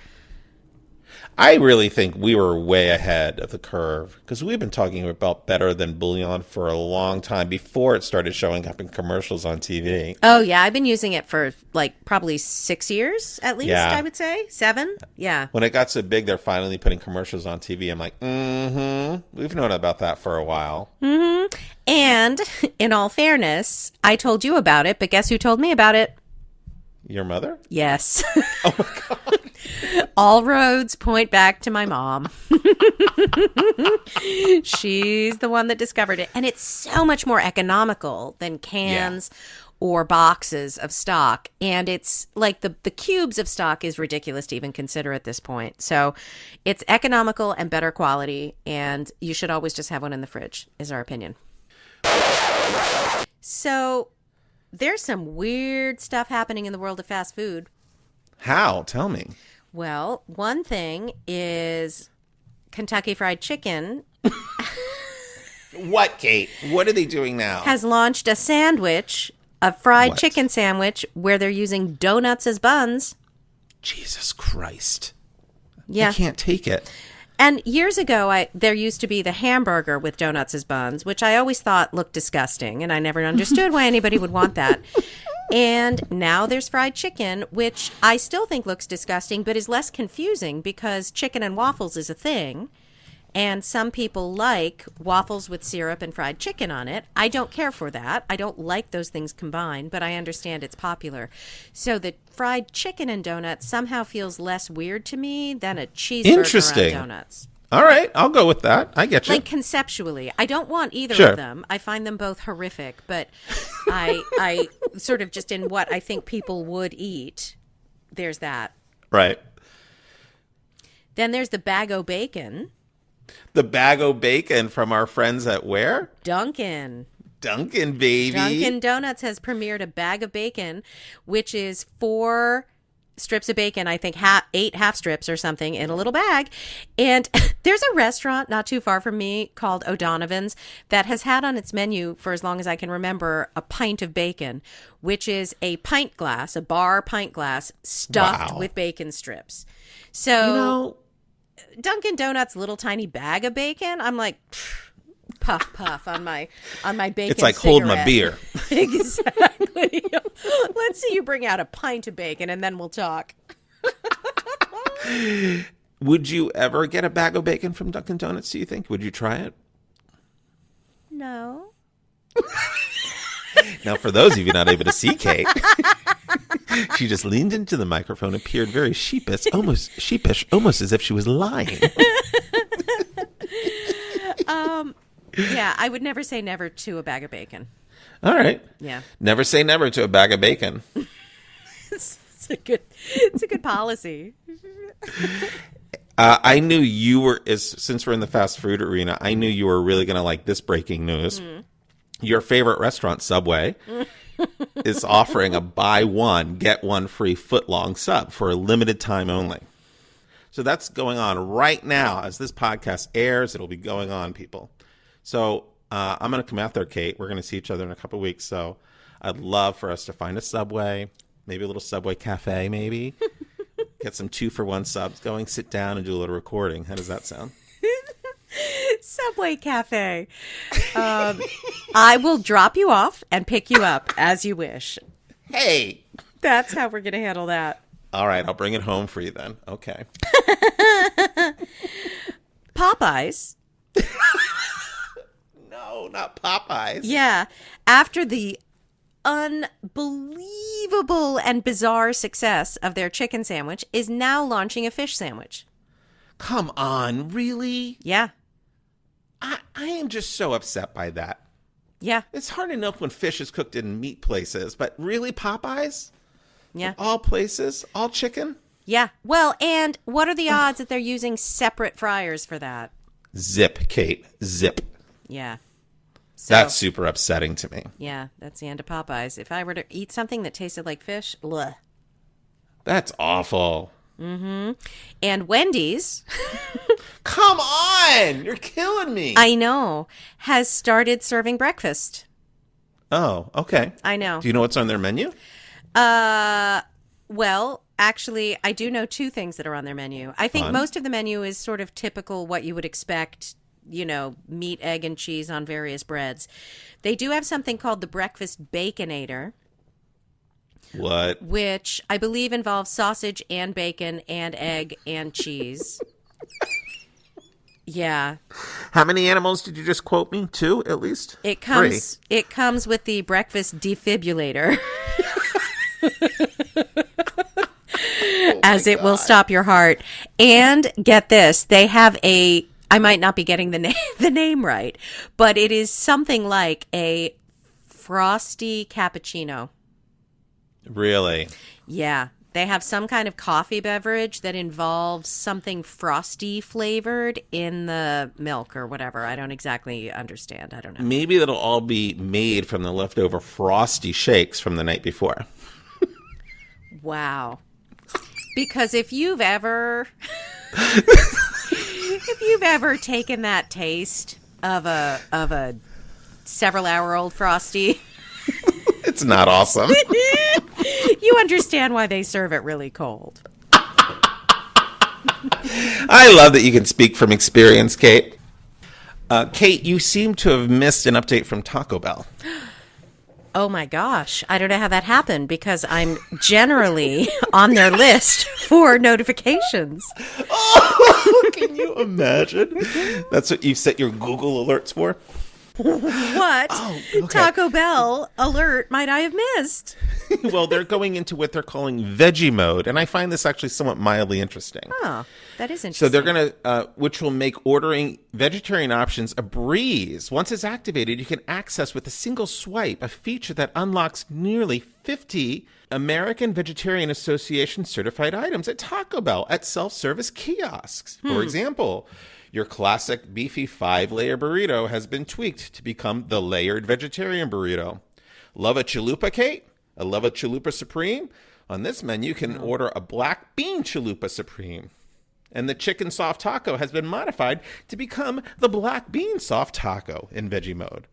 Speaker 1: I really think we were way ahead of the curve, because we've been talking about Better Than Bouillon for a long time before it started showing up in commercials on TV.
Speaker 2: Oh, yeah. I've been using it for probably 6 years at least, I would say. 7? Yeah.
Speaker 1: When it got so big, they're finally putting commercials on TV. I'm like, we've known about that for a while.
Speaker 2: And in all fairness, I told you about it, but guess who told me about it?
Speaker 1: Your mother?
Speaker 2: Yes.
Speaker 1: Oh, my God.
Speaker 2: All roads point back to my mom. She's the one that discovered it. And it's so much more economical than cans or boxes of stock. And it's like the cubes of stock is ridiculous to even consider at this point. So it's economical and better quality. And you should always just have one in the fridge, is our opinion. So there's some weird stuff happening in the world of fast food.
Speaker 1: How? Tell me.
Speaker 2: Well, one thing is Kentucky Fried Chicken.
Speaker 1: What, Kate? What are they doing now?
Speaker 2: Has launched a sandwich, a fried chicken sandwich, where they're using donuts as buns.
Speaker 1: Jesus Christ.
Speaker 2: Yeah.
Speaker 1: I can't take it.
Speaker 2: And years ago, there used to be the hamburger with donuts as buns, which I always thought looked disgusting, and I never understood why anybody would want that. And now there's fried chicken, which I still think looks disgusting, but is less confusing because chicken and waffles is a thing. And some people like waffles with syrup and fried chicken on it. I don't care for that. I don't like those things combined, but I understand it's popular. So the fried chicken and donuts somehow feels less weird to me than a cheeseburger on donuts.
Speaker 1: All right, I'll go with that. I get you.
Speaker 2: Like conceptually, I don't want either of them. I find them both horrific, but I sort of just in what I think people would eat, there's that.
Speaker 1: Right.
Speaker 2: Then there's the bag-o' bacon.
Speaker 1: The bag-o' bacon from our friends at where?
Speaker 2: Dunkin',
Speaker 1: baby.
Speaker 2: Dunkin' Donuts has premiered a bag of bacon, which is 4 strips of bacon, I think 8 half strips or something in a little bag. And there's a restaurant not too far from me called O'Donovan's that has had on its menu for as long as I can remember a pint of bacon, which is a pint glass, a bar pint glass stuffed with bacon strips. So Dunkin' Donuts little tiny bag of bacon, I'm like, puff puff on my bacon.
Speaker 1: It's like
Speaker 2: cigarette.
Speaker 1: hold my beer.
Speaker 2: Exactly. Let's see you bring out a pint of bacon and then we'll talk.
Speaker 1: Would you ever get a bag of bacon from Dunkin' Donuts, do you think? Would you try it?
Speaker 2: No.
Speaker 1: Now, for those of you not able to see Kate, she just leaned into the microphone, appeared very sheepish, almost as if she was lying.
Speaker 2: Yeah, I would never say never to a bag of bacon.
Speaker 1: All right.
Speaker 2: Yeah.
Speaker 1: Never say never to a bag of bacon.
Speaker 2: It's a good policy.
Speaker 1: I knew you were, since we're in the fast food arena, I knew you were really going to like this breaking news. Your favorite restaurant, Subway, is offering a buy one, get one free footlong sub for a limited time only. So that's going on right now. As this podcast airs, it'll be going on, people. So I'm going to come out there, Kate. We're going to see each other in a couple of weeks. So I'd love for us to find a Subway, maybe a little Subway cafe, maybe. Get some 2-for-1 subs going, sit down and do a little recording. How does that sound?
Speaker 2: Subway cafe. I will drop you off and pick you up as you wish.
Speaker 1: Hey!
Speaker 2: That's how we're going to handle that.
Speaker 1: All right, I'll bring it home for you then. Okay.
Speaker 2: Popeyes.
Speaker 1: No, not Popeyes.
Speaker 2: Yeah. After the unbelievable and bizarre success of their chicken sandwich, is now launching a fish sandwich.
Speaker 1: Come on, really?
Speaker 2: Yeah.
Speaker 1: I am just so upset by that.
Speaker 2: Yeah.
Speaker 1: It's hard enough when fish is cooked in meat places, but really Popeyes?
Speaker 2: Yeah.
Speaker 1: All places? All chicken?
Speaker 2: Yeah. Well, and what are the odds that they're using separate fryers for that?
Speaker 1: Zip, Kate. Zip.
Speaker 2: Yeah. So,
Speaker 1: That's super upsetting to me.
Speaker 2: Yeah, that's the end of Popeyes. If I were to eat something that tasted like fish, bleh.
Speaker 1: That's awful.
Speaker 2: Mm-hmm. And Wendy's.
Speaker 1: Come on! You're killing me.
Speaker 2: I know. Has started serving breakfast.
Speaker 1: Oh, okay.
Speaker 2: I know.
Speaker 1: Do you know what's on their menu?
Speaker 2: Well, actually, I do know 2 things that are on their menu. I think most of the menu is sort of typical what you would expect, you know, meat, egg, and cheese on various breads. They do have something called the Breakfast Baconator.
Speaker 1: What?
Speaker 2: Which I believe involves sausage and bacon and egg and cheese. Yeah.
Speaker 1: How many animals did you just quote me? 2, at least?
Speaker 2: It comes 3. It comes with the breakfast defibrillator. As it will stop your heart. And get this, they have I might not be getting the name right, but it is something like a frosty cappuccino.
Speaker 1: Really?
Speaker 2: Yeah. They have some kind of coffee beverage that involves something frosty flavored in the milk or whatever. I don't exactly understand. I don't know.
Speaker 1: Maybe that'll all be made from the leftover frosty shakes from the night before.
Speaker 2: Wow. Because if you've ever taken that taste of a several-hour-old frosty,
Speaker 1: it's not awesome.
Speaker 2: You understand why they serve it really cold.
Speaker 1: I love that you can speak from experience, Kate. Kate, you seem to have missed an update from Taco Bell.
Speaker 2: Oh my gosh. I don't know how that happened because I'm generally on their list for notifications.
Speaker 1: Oh, can you imagine? That's what you set your Google alerts for?
Speaker 2: What?
Speaker 1: Oh, okay.
Speaker 2: Taco Bell alert might I have missed?
Speaker 1: Well, they're going into what they're calling veggie mode, and I find this actually somewhat mildly interesting.
Speaker 2: Oh, that is interesting.
Speaker 1: So they're going to, which will make ordering vegetarian options a breeze. Once it's activated, you can access with a single swipe a feature that unlocks nearly 50 American Vegetarian Association certified items at Taco Bell at self-service kiosks. For example, your classic beefy 5-layer burrito has been tweaked to become the layered vegetarian burrito. Love a chalupa, Kate? I love a chalupa supreme? On this menu, you can order a black bean chalupa supreme. And the chicken soft taco has been modified to become the black bean soft taco in veggie mode.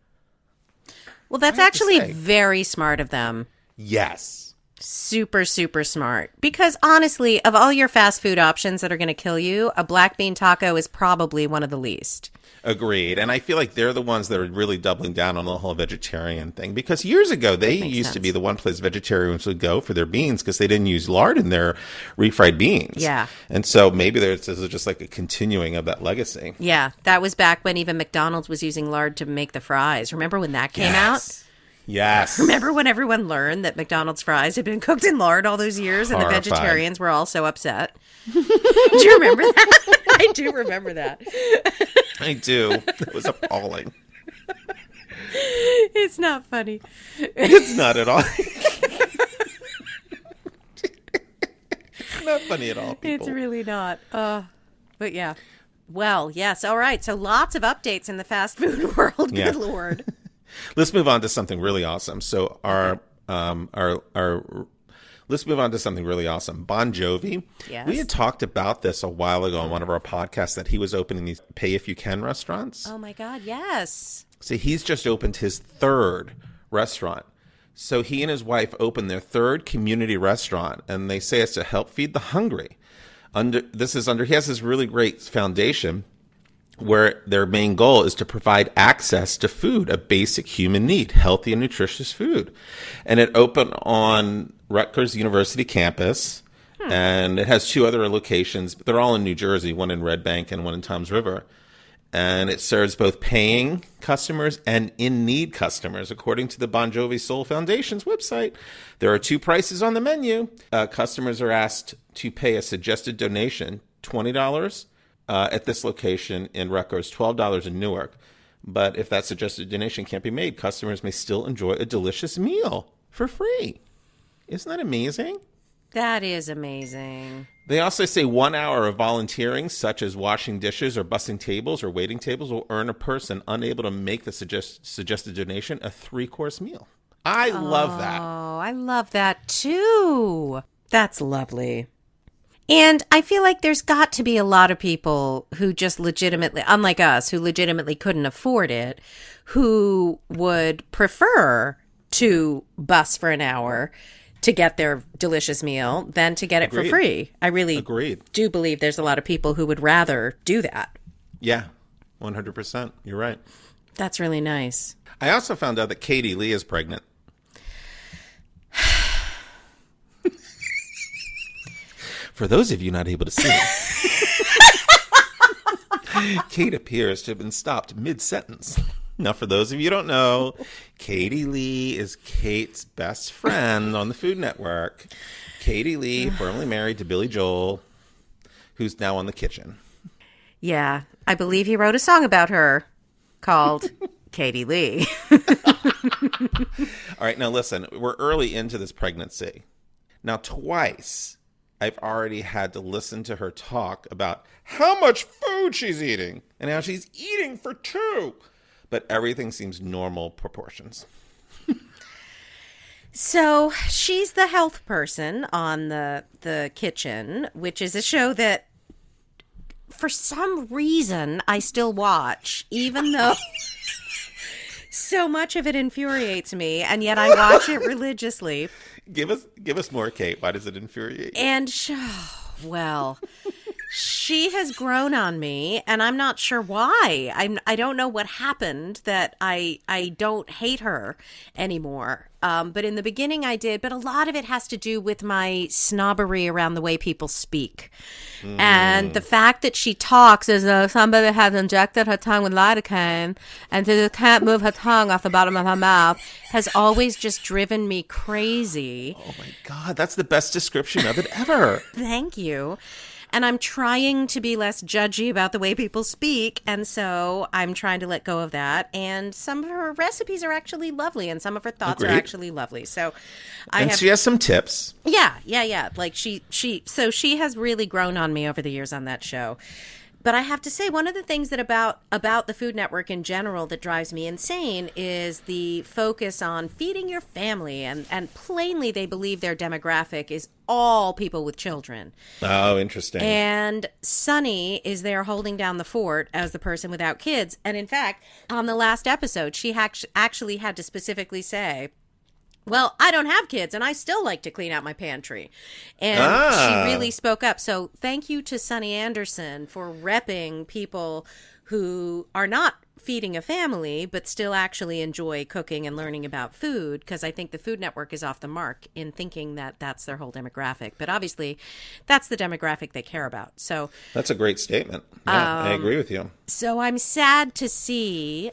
Speaker 2: Well, that's actually very smart of them.
Speaker 1: Yes.
Speaker 2: Super, super smart. Because honestly, of all your fast food options that are going to kill you, a black bean taco is probably one of the least.
Speaker 1: Agreed. And I feel like they're the ones that are really doubling down on the whole vegetarian thing. Because years ago, they used to be the one place vegetarians would go for their beans because they didn't use lard in their refried beans.
Speaker 2: Yeah.
Speaker 1: And so maybe this is just like a continuing of that legacy.
Speaker 2: Yeah. That was back when even McDonald's was using lard to make the fries. Remember when that came out?
Speaker 1: Yes.
Speaker 2: Remember when everyone learned that McDonald's fries had been cooked in lard all those years and the vegetarians were all so upset? Do you remember that? I do remember that.
Speaker 1: I do. It was appalling.
Speaker 2: It's not funny.
Speaker 1: It's not at all. Not funny at all, people.
Speaker 2: It's really not. But yeah. Well, yes. All right. So lots of updates in the fast food world. Good Lord.
Speaker 1: Let's move on to something really awesome. So let's move on to something really awesome. Bon Jovi.
Speaker 2: Yes.
Speaker 1: We had talked about this a while ago on one of our podcasts that he was opening these pay if you can restaurants.
Speaker 2: Oh my God, yes.
Speaker 1: So he's just opened his third restaurant. So he and his wife opened their third community restaurant, and they say it's to help feed the hungry. He has this really great foundation where their main goal is to provide access to food, a basic human need, healthy and nutritious food. And it opened on Rutgers University campus, and it has two other locations. They're all in New Jersey, one in Red Bank and one in Toms River. And it serves both paying customers and in-need customers. According to the Bon Jovi Soul Foundation's website, there are two prices on the menu. Customers are asked to pay a suggested donation, $20 at this location in Rutgers, $12 in Newark. But if that suggested donation can't be made, customers may still enjoy a delicious meal for free. Isn't that amazing?
Speaker 2: That is amazing.
Speaker 1: They also say 1 hour of volunteering, such as washing dishes or bussing tables or waiting tables, will earn a person unable to make the suggested donation a 3-course meal. I love that.
Speaker 2: Oh, I love that too. That's lovely. And I feel like there's got to be a lot of people who just legitimately, unlike us, who legitimately couldn't afford it, who would prefer to bus for an hour to get their delicious meal than to get it for free. I really do believe there's a lot of people who would rather do that.
Speaker 1: Yeah, 100%. You're right.
Speaker 2: That's really nice.
Speaker 1: I also found out that Katie Lee is pregnant. For those of you not able to see it, Kate appears to have been stopped mid-sentence. Now, for those of you who don't know, Katie Lee is Kate's best friend on the Food Network. Katie Lee, formerly married to Billy Joel, who's now on The Kitchen.
Speaker 2: Yeah, I believe he wrote a song about her called Katie Lee.
Speaker 1: All right, now listen, we're early into this pregnancy. Now, twice I've already had to listen to her talk about how much food she's eating and how she's eating for 2. But everything seems normal proportions.
Speaker 2: So she's the health person on the Kitchen, which is a show that for some reason I still watch, even though so much of it infuriates me, and yet I watch it religiously.
Speaker 1: Give us more, Kate. Why does it infuriate you?
Speaker 2: And well, she has grown on me, and I'm not sure why. I don't know what happened that I don't hate her anymore. But in the beginning I did. But a lot of it has to do with my snobbery around the way people speak. And the fact that she talks as though somebody has injected her tongue with lidocaine and just can't move her tongue off the bottom of her mouth has always just driven me crazy.
Speaker 1: Oh my God, that's the best description of it ever.
Speaker 2: Thank you. And I'm trying to be less judgy about the way people speak. And so I'm trying to let go of that. And some of her recipes are actually lovely. And some of her thoughts are actually lovely. So
Speaker 1: she has some tips.
Speaker 2: Yeah. Like she has really grown on me over the years on that show. But I have to say, one of the things that about the Food Network in general that drives me insane is the focus on feeding your family. And plainly, they believe their demographic is all people with children.
Speaker 1: Oh, interesting.
Speaker 2: And Sunny is there holding down the fort as the person without kids. And in fact, on the last episode, she actually had to specifically say, well, I don't have kids, and I still like to clean out my pantry. And she really spoke up. So thank you to Sunny Anderson for repping people who are not feeding a family, but still actually enjoy cooking and learning about food, because I think the Food Network is off the mark in thinking that that's their whole demographic. But obviously, that's the demographic they care about. So
Speaker 1: that's a great statement. Yeah, I agree with you.
Speaker 2: So I'm sad to see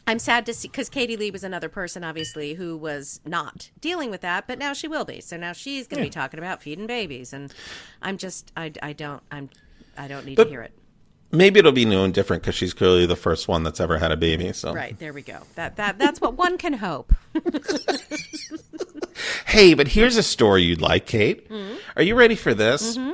Speaker 2: because Katie Lee was another person, obviously, who was not dealing with that, but now she will be. So now she's going to be talking about feeding babies, and I don't need to hear it.
Speaker 1: Maybe it'll be new and different because she's clearly the first one that's ever had a baby. So
Speaker 2: right, there we go. That's what one can hope.
Speaker 1: Hey, but here's a story you'd like, Kate.
Speaker 2: Mm-hmm.
Speaker 1: Are you ready for this?
Speaker 2: Mm-hmm.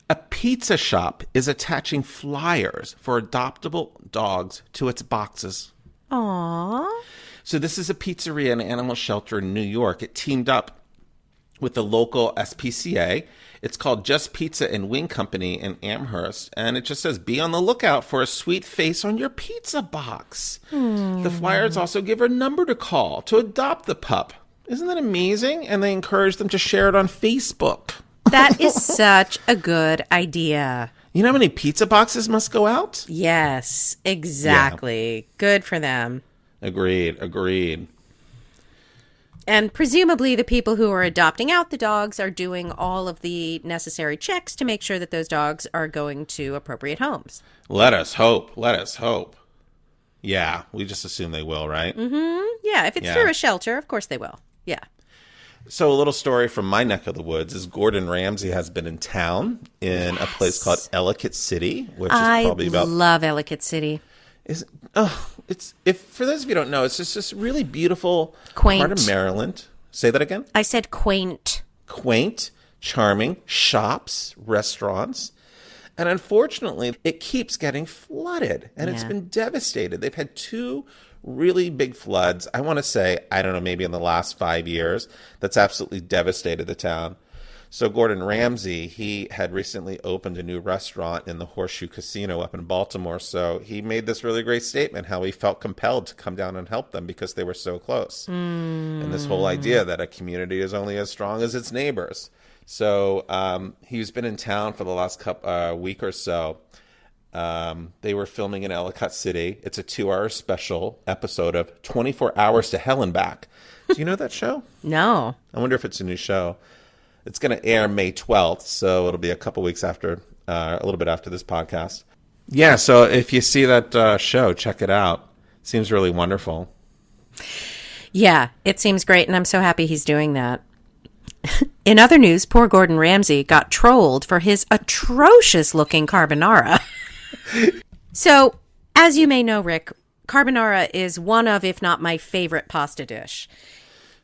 Speaker 1: A pizza shop is attaching flyers for adoptable dogs to its boxes.
Speaker 2: Aww.
Speaker 1: So this is a pizzeria and animal shelter in New York. It teamed up with the local SPCA. It's called Just Pizza and Wing Company in Amherst. And it just says, be on the lookout for a sweet face on your pizza box. The flyers also give her a number to call to adopt the pup. Isn't that amazing? And they encourage them to share it on Facebook.
Speaker 2: That is such a good idea.
Speaker 1: You know how many pizza boxes must go out?
Speaker 2: Yes, exactly. Yeah. Good for them.
Speaker 1: Agreed.
Speaker 2: And presumably the people who are adopting out the dogs are doing all of the necessary checks to make sure that those dogs are going to appropriate homes.
Speaker 1: Let us hope. Yeah, we just assume they will, right?
Speaker 2: Mm-hmm. Yeah, if it's through a shelter, of course they will. Yeah.
Speaker 1: So a little story from my neck of the woods is Gordon Ramsay has been in town in a place called Ellicott City, which is probably about...
Speaker 2: I love Ellicott City.
Speaker 1: It's for those of you who don't know, it's just this really beautiful
Speaker 2: quaint
Speaker 1: part of Maryland. Say that again?
Speaker 2: I said quaint.
Speaker 1: Quaint, charming, shops, restaurants. And unfortunately, it keeps getting flooded, and it's been devastated. They've had 2 really big floods. I want to say, I don't know, maybe in the last 5 years, that's absolutely devastated the town. So Gordon Ramsay, he had recently opened a new restaurant in the Horseshoe Casino up in Baltimore. So he made this really great statement, how he felt compelled to come down and help them because they were so close. And this whole idea that a community is only as strong as its neighbors. So he's been in town for the last week or so. They were filming in Ellicott City. It's a 2-hour special episode of 24 Hours to Hell and Back. Do you know that show?
Speaker 2: No.
Speaker 1: I wonder if it's a new show. It's going to air May 12th, so it'll be a couple weeks after, a little bit after this podcast. Yeah, so if you see that show, check it out. Seems really wonderful.
Speaker 2: Yeah, it seems great, and I'm so happy he's doing that. In other news, poor Gordon Ramsay got trolled for his atrocious-looking carbonara. So, as you may know, Rick, carbonara is one of, if not my favorite pasta dish.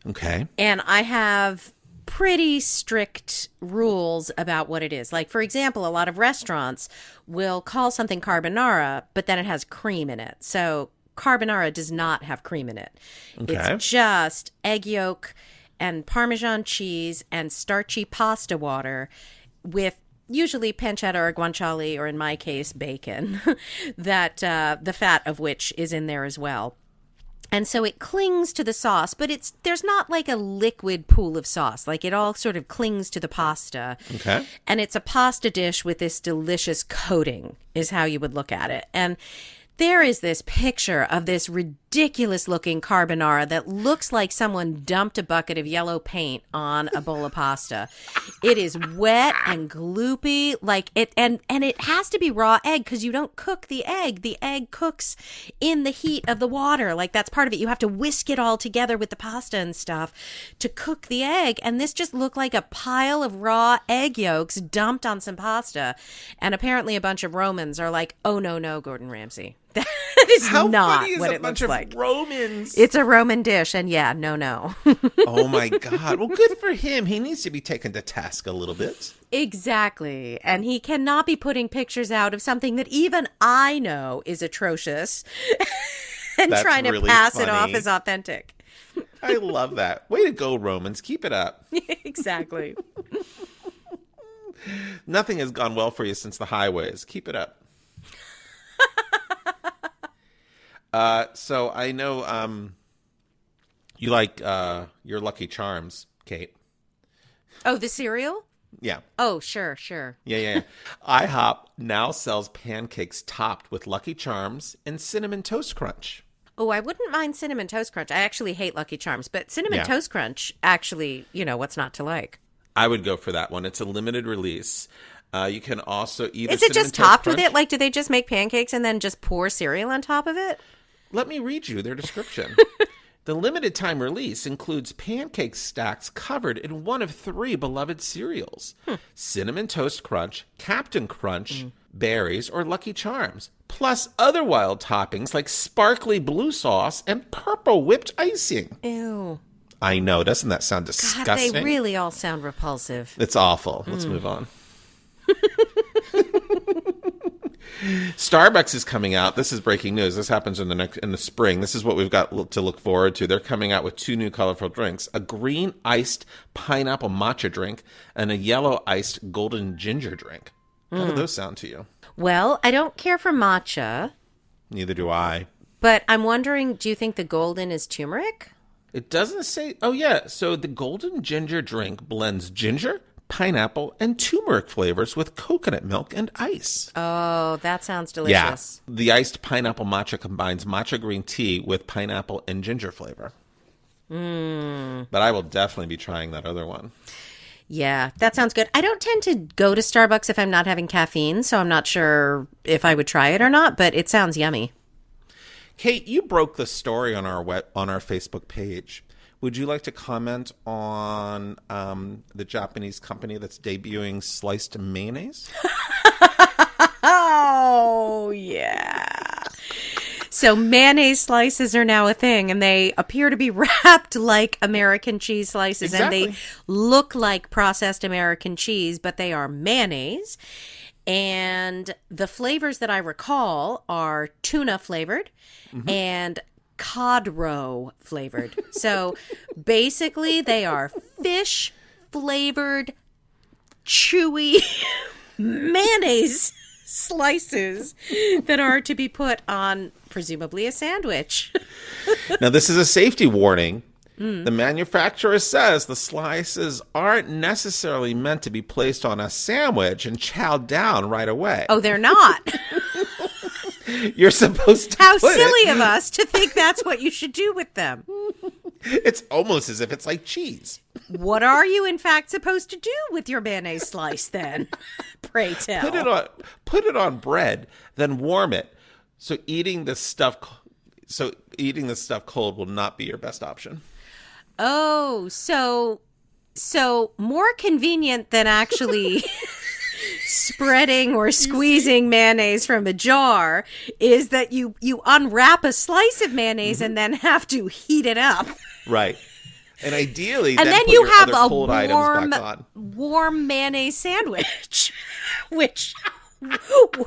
Speaker 1: Okay.
Speaker 2: And I have pretty strict rules about what it is. Like, for example, a lot of restaurants will call something carbonara, but then it has cream in it. So carbonara does not have cream in it.
Speaker 1: Okay.
Speaker 2: It's just egg yolk and Parmesan cheese and starchy pasta water with usually pancetta or guanciale, or in my case, bacon, that the fat of which is in there as well. And so it clings to the sauce, but there's not like a liquid pool of sauce. Like, it all sort of clings to the pasta.
Speaker 1: Okay.
Speaker 2: And it's a pasta dish with this delicious coating, is how you would look at it. And there is this picture of this ridiculous looking carbonara that looks like someone dumped a bucket of yellow paint on a bowl of pasta. It is wet and gloopy, like it, and it has to be raw egg because you don't cook the egg. The egg cooks in the heat of the water. Like, that's part of it. You have to whisk it all together with the pasta and stuff to cook the egg. And this just looked like a pile of raw egg yolks dumped on some pasta. And apparently a bunch of Romans are like, oh, no, Gordon Ramsay. That is
Speaker 1: How
Speaker 2: not
Speaker 1: funny is
Speaker 2: what
Speaker 1: a
Speaker 2: it
Speaker 1: bunch
Speaker 2: looks
Speaker 1: of
Speaker 2: like.
Speaker 1: Romans?
Speaker 2: It's a Roman dish, and yeah, no.
Speaker 1: Oh my God. Well, good for him. He needs to be taken to task a little bit.
Speaker 2: Exactly. And he cannot be putting pictures out of something that even I know is atrocious and
Speaker 1: That's
Speaker 2: trying to
Speaker 1: really
Speaker 2: pass it off
Speaker 1: funny.
Speaker 2: as authentic.
Speaker 1: I love that. Way to go, Romans. Keep it up.
Speaker 2: Exactly.
Speaker 1: Nothing has gone well for you since the highways. Keep it up. So I know you like your Lucky Charms, Kate.
Speaker 2: Oh, the cereal?
Speaker 1: Yeah.
Speaker 2: Oh, sure.
Speaker 1: Yeah. IHOP now sells pancakes topped with Lucky Charms and Cinnamon Toast Crunch.
Speaker 2: Oh, I wouldn't mind Cinnamon Toast Crunch. I actually hate Lucky Charms, but Cinnamon
Speaker 1: Yeah.
Speaker 2: Toast Crunch, actually, what's not to like?
Speaker 1: I would go for that one. It's a limited release. You can also eat.
Speaker 2: Is it just topped with it? Like, do they just make pancakes and then just pour cereal on top of it?
Speaker 1: Let me read you their description. The limited time release includes pancake stacks covered in one of 3 beloved cereals: Cinnamon Toast Crunch, Captain Crunch, Berries, or Lucky Charms, plus other wild toppings like sparkly blue sauce and purple whipped icing.
Speaker 2: Ew.
Speaker 1: I know, doesn't that sound
Speaker 2: God,
Speaker 1: disgusting?
Speaker 2: they really all sound repulsive.
Speaker 1: It's awful. Let's move on. Starbucks is coming out. This is breaking news. This happens in the spring. This is what we've got to look forward to. They're coming out with 2 new colorful drinks: a green iced pineapple matcha drink and a yellow iced golden ginger drink. How do those sound to you?
Speaker 2: Well, I don't care for matcha,
Speaker 1: Neither do I.
Speaker 2: but I'm wondering, do you think the golden is turmeric?
Speaker 1: It doesn't say. Oh, yeah. So the golden ginger drink blends ginger, pineapple, and turmeric flavors with coconut milk and ice.
Speaker 2: Oh, that sounds delicious.
Speaker 1: Yeah. The iced pineapple matcha combines matcha green tea with pineapple and ginger flavor. But I will definitely be trying that other one.
Speaker 2: Yeah, that sounds good. I don't tend to go to Starbucks if I'm not having caffeine, so I'm not sure if I would try it or not, but it sounds yummy.
Speaker 1: Kate, you broke the story on our Facebook page. Would you like to comment on the Japanese company that's debuting sliced mayonnaise?
Speaker 2: Oh, yeah. So mayonnaise slices are now a thing, and they appear to be wrapped like American cheese slices,
Speaker 1: Exactly.
Speaker 2: and they look like processed American cheese, but they are mayonnaise. And the flavors that I recall are tuna flavored and cod roe flavored. So basically, they are fish flavored, chewy mayonnaise slices that are to be put on presumably a sandwich.
Speaker 1: Now, this is a safety warning. The manufacturer says the slices aren't necessarily meant to be placed on a sandwich and chowed down right away.
Speaker 2: Oh, they're not.
Speaker 1: You're supposed to
Speaker 2: How
Speaker 1: put
Speaker 2: silly
Speaker 1: it.
Speaker 2: of us to think that's what you should do with them.
Speaker 1: It's almost as if it's like cheese.
Speaker 2: What are you, in fact, supposed to do with your mayonnaise slice then? Pray tell.
Speaker 1: Put it on bread, then warm it. So eating the stuff cold will not be your best option.
Speaker 2: Oh, so more convenient than actually spreading or squeezing mayonnaise from a jar is that you unwrap a slice of mayonnaise and then have to heat it up.
Speaker 1: Right. And ideally,
Speaker 2: And then
Speaker 1: put
Speaker 2: you
Speaker 1: your
Speaker 2: have
Speaker 1: other
Speaker 2: a
Speaker 1: cold items back on.
Speaker 2: warm mayonnaise sandwich, which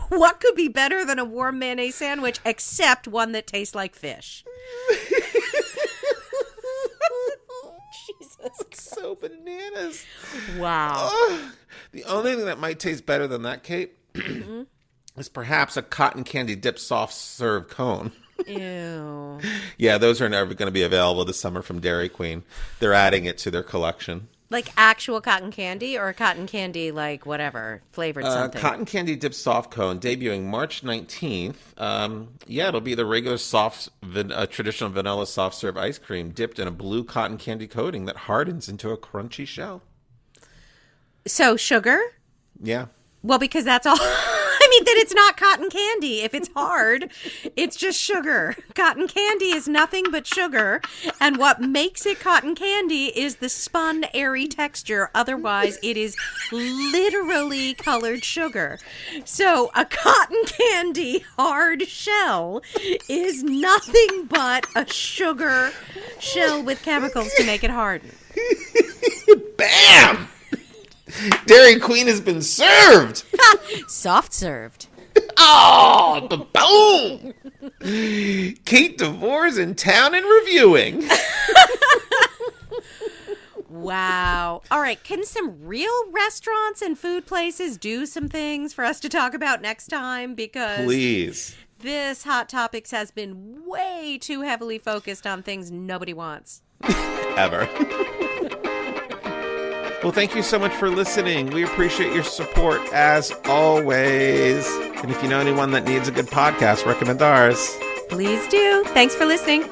Speaker 2: what could be better than a warm mayonnaise sandwich except one that tastes like fish?
Speaker 1: It's so bananas.
Speaker 2: Wow.
Speaker 1: Ugh. The only thing that might taste better than that, Kate, is perhaps a cotton candy dipped soft serve cone.
Speaker 2: Ew.
Speaker 1: Yeah, those are never going to be available this summer from Dairy Queen. They're adding it to their collection.
Speaker 2: Like actual cotton candy or cotton candy like whatever, flavored something?
Speaker 1: Cotton candy dipped soft cone debuting March 19th. It'll be the regular traditional vanilla soft serve ice cream dipped in a blue cotton candy coating that hardens into a crunchy shell.
Speaker 2: So sugar?
Speaker 1: Yeah.
Speaker 2: Well, because that's all. I mean, that it's not cotton candy. If it's hard, it's just sugar. Cotton candy is nothing but sugar. And what makes it cotton candy is the spun, airy texture. Otherwise, it is literally colored sugar. So a cotton candy hard shell is nothing but a sugar shell with chemicals to make it harden.
Speaker 1: Bam! Dairy Queen has been served.
Speaker 2: Soft served.
Speaker 1: Oh, the boom! Kate DeVore's in town and reviewing.
Speaker 2: Wow. All right. Can some real restaurants and food places do some things for us to talk about next time? Because
Speaker 1: please,
Speaker 2: this Hot Topics has been way too heavily focused on things nobody wants.
Speaker 1: Ever. Well, thank you so much for listening. We appreciate your support as always. And if you know anyone that needs a good podcast, recommend ours.
Speaker 2: Please do. Thanks for listening.